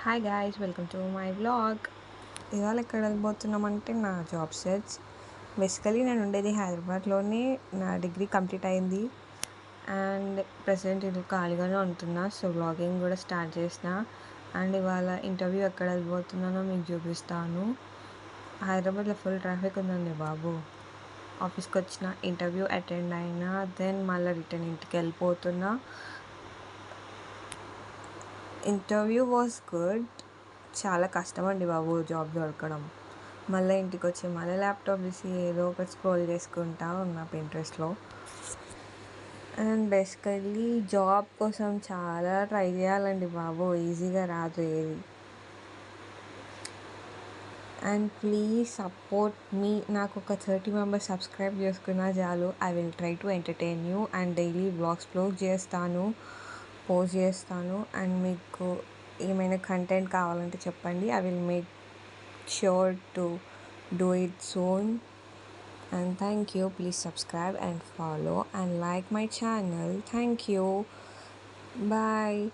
Hi guys, welcome to my vlog. ఇవాళ ఎక్కడ వెళ్ళిపోతున్నామంటే నా జాబ్ సెర్చ్. బేసికలీ నేను ఉండేది హైదరాబాద్లోనే. నా డిగ్రీ కంప్లీట్ అయింది అండ్ ప్రజెంట్ ఇది ఖాళీగానే ఉంటున్నా. సో వ్లాగింగ్ కూడా స్టార్ట్ చేసిన. అండ్ ఇవాళ ఇంటర్వ్యూ ఎక్కడ వెళ్ళిపోతున్నానో మీకు చూపిస్తాను. హైదరాబాద్లో ఫుల్ ట్రాఫిక్ ఉందండి బాబు. ఆఫీస్కి వచ్చిన, ఇంటర్వ్యూ అటెండ్ అయినా, దెన్ మళ్ళీ రిటర్న్ ఇంటికి వెళ్ళిపోతున్నా. Interview was good. చాలా కష్టం అండి బాబు జాబ్ దొరకడం. మళ్ళీ ఇంటికి వచ్చి మళ్ళీ ల్యాప్టాప్ తీసి ఏదో ఒకటి స్క్రోల్ చేసుకుంటా ఉన్నా పింట్రెస్ట్లో. అండ్ బేసికల్లీ జాబ్ కోసం చాలా ట్రై చేయాలండి బాబు, ఈజీగా రాదు ఏది. అండ్ ప్లీజ్ సపోర్ట్ మీ. నాకు ఒక 30 మెంబర్స్ సబ్స్క్రైబ్ చేసుకున్నా చాలు. I will try to entertain you and daily vlogs post చేస్తాను. అండ్ మీకు ఏమైనా కంటెంట్ కావాలంటే చెప్పండి. I will make sure to do it soon. And thank you. Please subscribe and follow and like my channel. Thank you. Bye.